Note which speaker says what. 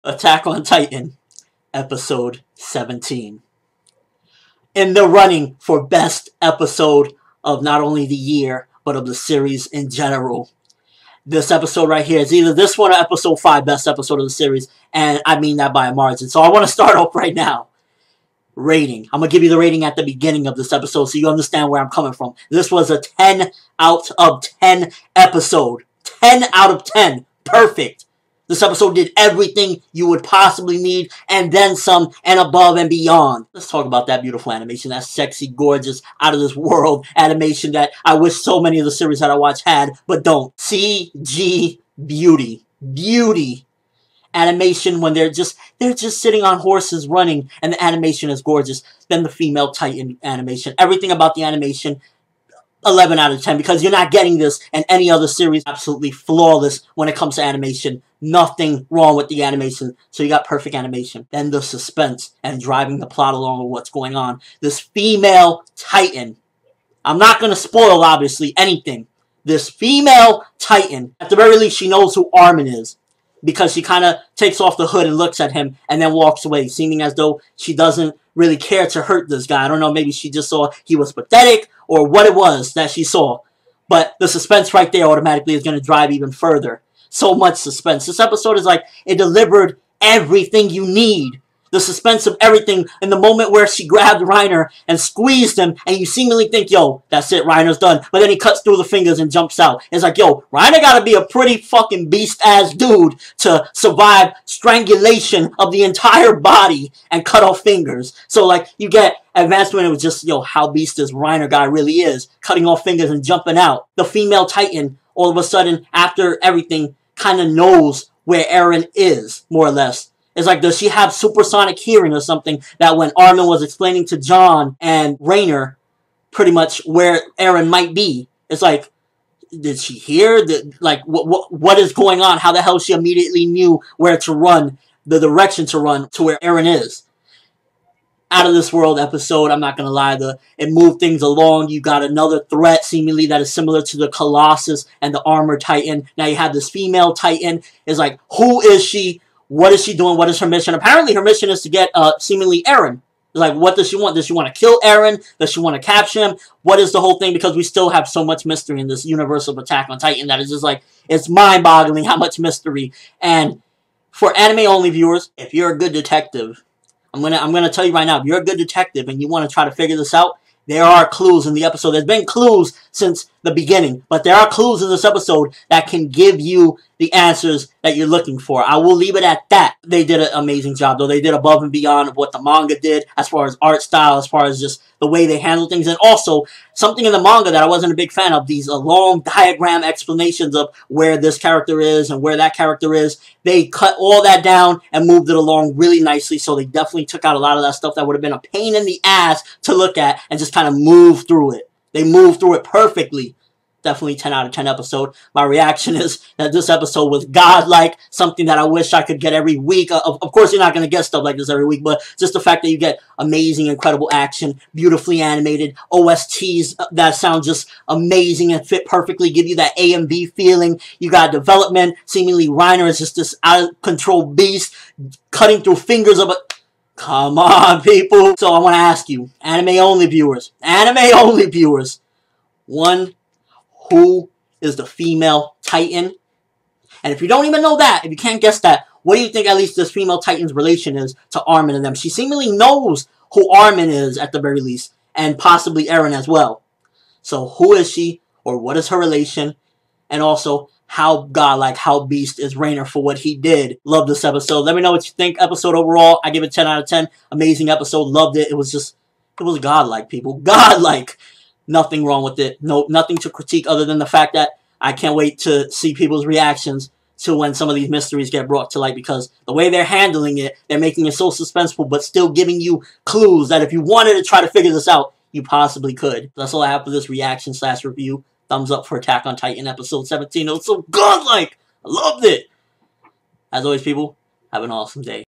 Speaker 1: Attack on Titan, episode 17. In the running for best episode of not only the year, but of the series in general. This episode right here is either this one or episode 5, best episode of the series, and I mean that by a margin. So I want to start off right now. Rating. I'm going to give you the rating at the beginning of this episode so you understand where I'm coming from. This was a 10 out of 10 episode. 10 out of 10. Perfect. This episode did everything you would possibly need, and then some, and above and beyond. Let's talk about that beautiful animation, that sexy, gorgeous, out of this world animation that I wish so many of the series that I watch had, but don't. CG beauty. Beauty. Animation when they're just sitting on horses running, and the animation is gorgeous. Then the female Titan animation. Everything about the animation, 11 out of 10, because you're not getting this in any other series. Absolutely flawless when it comes to animation. Nothing wrong with the animation. So you got perfect animation. Then the suspense and driving the plot along with what's going on. This female Titan. I'm not going to spoil, obviously, anything. This female Titan, at the very least, she knows who Armin is. Because she kind of takes off the hood and looks at him and then walks away, seeming as though she doesn't really care to hurt this guy. I don't know, maybe she just saw he was pathetic or what it was that she saw. But the suspense right there automatically is going to drive even further. So much suspense. This episode is like, it delivered everything you need. The suspense of everything in the moment where she grabbed Reiner and squeezed him, and you seemingly think, yo, that's it, Reiner's done. But then he cuts through the fingers and jumps out. It's like, yo, Reiner gotta be a pretty fucking beast-ass dude to survive strangulation of the entire body and cut off fingers. So, like, you get advancement. It was just, yo, how beast this Reiner guy really is. Cutting off fingers and jumping out. The female Titan, all of a sudden, after everything, kind of knows where Eren is, more or less. It's like, does she have supersonic hearing or something that when Armin was explaining to John and Reiner pretty much where Eren might be, it's like, did she hear? What is going on? How the hell she immediately knew where to run, the direction to run to where Eren is? Out of this world episode, I'm not going to lie, it moved things along. You got another threat, seemingly, that is similar to the Colossus and the Armored Titan. Now you have this female Titan. It's like, who is she? What is she doing? What is her mission? Apparently her mission is to get, seemingly, Eren. Like, what does she want? Does she want to kill Eren? Does she want to capture him? What is the whole thing? Because we still have so much mystery in this universe of Attack on Titan that is just like, it's mind-boggling how much mystery. And for anime-only viewers, if you're a good detective, I'm gonna tell you right now, if you're a good detective and you want to try to figure this out, there are clues in the episode. There's been clues since the beginning, but there are clues in this episode that can give you the answers that you're looking for. I will leave it at that. They did an amazing job, though. They did above and beyond of what the manga did, as far as art style, as far as just the way they handle things. And also, something in the manga that I wasn't a big fan of, these long diagram explanations of where this character is and where that character is. They cut all that down and moved it along really nicely, so they definitely took out a lot of that stuff that would have been a pain in the ass to look at and just kind of move through it. They moved through it perfectly. Definitely 10 out of 10 episode. My reaction is that this episode was godlike, something that I wish I could get every week. Of course, you're not going to get stuff like this every week, but just the fact that you get amazing, incredible action, beautifully animated, OSTs that sound just amazing and fit perfectly, give you that A and B feeling. You got development. Seemingly, Reiner is just this out-of-control beast, cutting through fingers of a... Come on, people. So I want to ask you, anime-only viewers, one, who is the female Titan? And if you don't even know that, if you can't guess that, what do you think at least this female Titan's relation is to Armin and them? She seemingly knows who Armin is at the very least, and possibly Eren as well. So who is she, or what is her relation? And also, how godlike, how beast is Reiner for what he did? Love this episode. Let me know what you think. Episode overall, I give it 10 out of 10. Amazing episode. Loved it. It was godlike, people. Godlike. Nothing wrong with it. No, nothing to critique other than the fact that I can't wait to see people's reactions to when some of these mysteries get brought to light, because the way they're handling it, they're making it so suspenseful, but still giving you clues that if you wanted to try to figure this out, you possibly could. That's all I have for this reaction / review. Thumbs up for Attack on Titan episode 17. It was so godlike. I loved it. As always, people, have an awesome day.